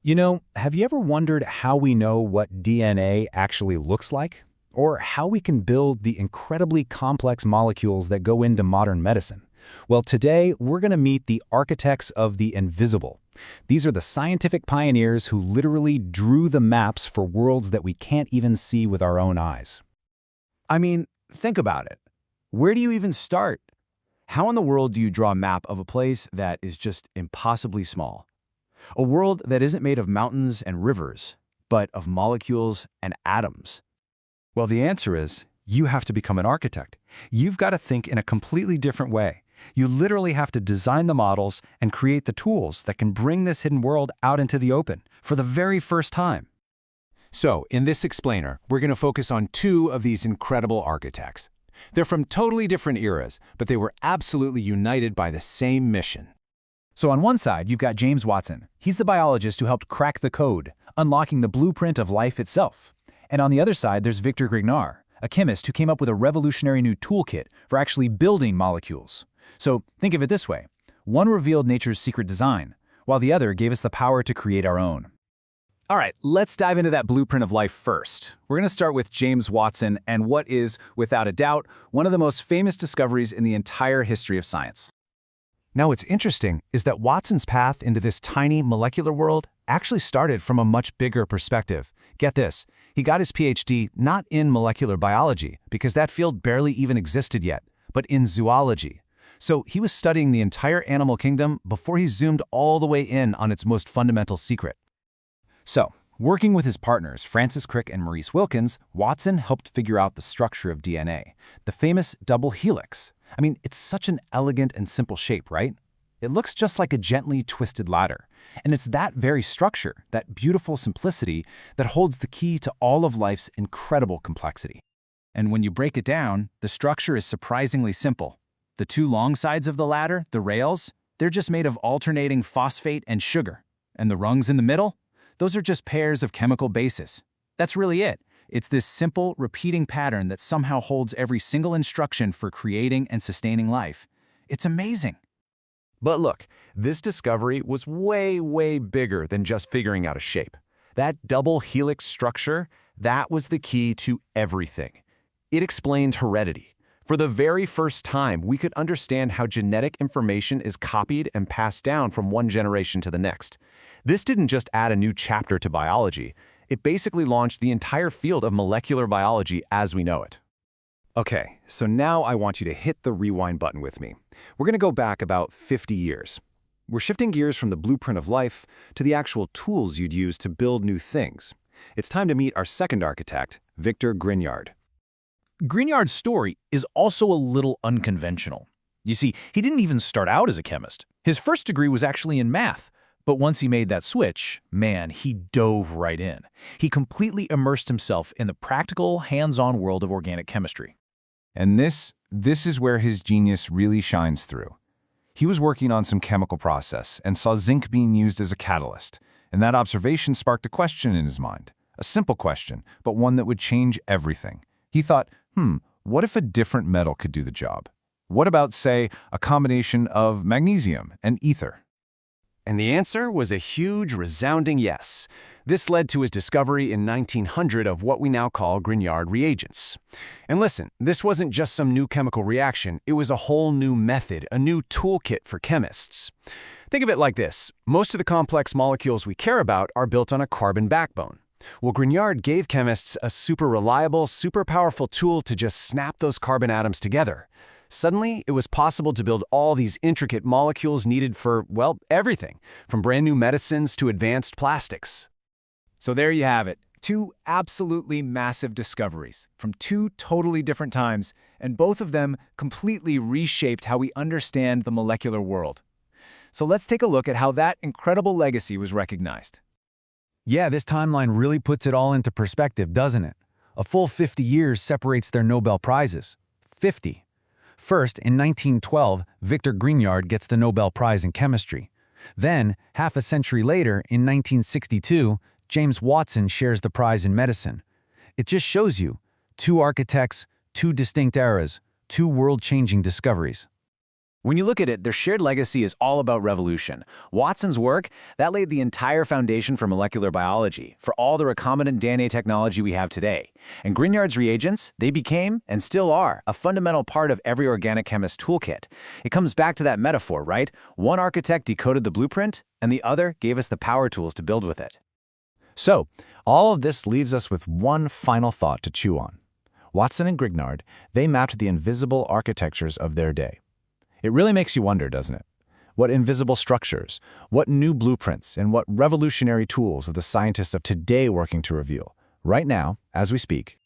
Have you ever wondered how we know what DNA actually looks like? Or how we can build the incredibly complex molecules that go into modern medicine? Well, today we're going to meet the architects of the invisible. These are the scientific pioneers who literally drew the maps for worlds that we can't even see with our own eyes. I mean, think about it. Where do you even start? How in the world do you draw a map of a place that is just impossibly small? A world that isn't made of mountains and rivers, but of molecules and atoms. Well, the answer is you have to become an architect. You've got to think in a completely different way. You literally have to design the models and create the tools that can bring this hidden world out into the open for the very first time. So, in this explainer, we're going to focus on two of these incredible architects. They're from totally different eras, but they were absolutely united by the same mission. So on one side, you've got James Watson. He's the biologist who helped crack the code, unlocking the blueprint of life itself. And on the other side, there's Victor Grignard, a chemist who came up with a revolutionary new toolkit for actually building molecules. So think of it this way. One revealed nature's secret design, while the other gave us the power to create our own. All right, let's dive into that blueprint of life first. We're going to start with James Watson and what is, without a doubt, one of the most famous discoveries in the entire history of science. Now, what's interesting is that Watson's path into this tiny molecular world actually started from a much bigger perspective. Get this, he got his PhD not in molecular biology, because that field barely even existed yet, but in zoology. So he was studying the entire animal kingdom before he zoomed all the way in on its most fundamental secret. So, working with his partners, Francis Crick and Maurice Wilkins, Watson helped figure out the structure of DNA, the famous double helix. I mean, it's such an elegant and simple shape, right? It looks just like a gently twisted ladder. And it's that very structure, that beautiful simplicity, that holds the key to all of life's incredible complexity. And when you break it down, the structure is surprisingly simple. The two long sides of the ladder, the rails, they're just made of alternating phosphate and sugar. And the rungs in the middle? Those are just pairs of chemical bases. That's really it. It's this simple, repeating pattern that somehow holds every single instruction for creating and sustaining life. It's amazing. But look, this discovery was way, way bigger than just figuring out a shape. That double helix structure, that was the key to everything. It explained heredity. For the very first time, we could understand how genetic information is copied and passed down from one generation to the next. This didn't just add a new chapter to biology. It basically launched the entire field of molecular biology as we know it. Okay, so now I want you to hit the rewind button with me. We're going to go back about 50 years. We're shifting gears from the blueprint of life to the actual tools you'd use to build new things. It's time to meet our second architect, Victor Grignard. Grignard's story is also a little unconventional. You see, he didn't even start out as a chemist. His first degree was actually in math. But once he made that switch, man, he dove right in. He completely immersed himself in the practical, hands-on world of organic chemistry. And this is where his genius really shines through. He was working on some chemical process and saw zinc being used as a catalyst. And that observation sparked a question in his mind. A simple question, but one that would change everything. He thought, what if a different metal could do the job? What about, say, a combination of magnesium and ether? And the answer was a huge, resounding yes. This led to his discovery in 1900 of what we now call Grignard reagents. And listen, this wasn't just some new chemical reaction, it was a whole new method, a new toolkit for chemists. Think of it like this. Most of the complex molecules we care about are built on a carbon backbone. Well, Grignard gave chemists a super reliable, super powerful tool to just snap those carbon atoms together. Suddenly, it was possible to build all these intricate molecules needed for, well, everything, from brand new medicines to advanced plastics. So there you have it. Two absolutely massive discoveries from two totally different times, and both of them completely reshaped how we understand the molecular world. So let's take a look at how that incredible legacy was recognized. Yeah, this timeline really puts it all into perspective, doesn't it? A full 50 years separates their Nobel Prizes. 50. First, in 1912, Victor Grignard gets the Nobel Prize in Chemistry. Then, half a century later, in 1962, James Watson shares the prize in medicine. It just shows you, two architects, two distinct eras, two world-changing discoveries. When you look at it, their shared legacy is all about revolution. Watson's work, that laid the entire foundation for molecular biology, for all the recombinant DNA technology we have today. And Grignard's reagents, they became, and still are, a fundamental part of every organic chemist's toolkit. It comes back to that metaphor, right? One architect decoded the blueprint, and the other gave us the power tools to build with it. So, all of this leaves us with one final thought to chew on. Watson and Grignard, they mapped the invisible architectures of their day. It really makes you wonder, doesn't it? What invisible structures, what new blueprints, and what revolutionary tools are the scientists of today working to reveal, right now, as we speak,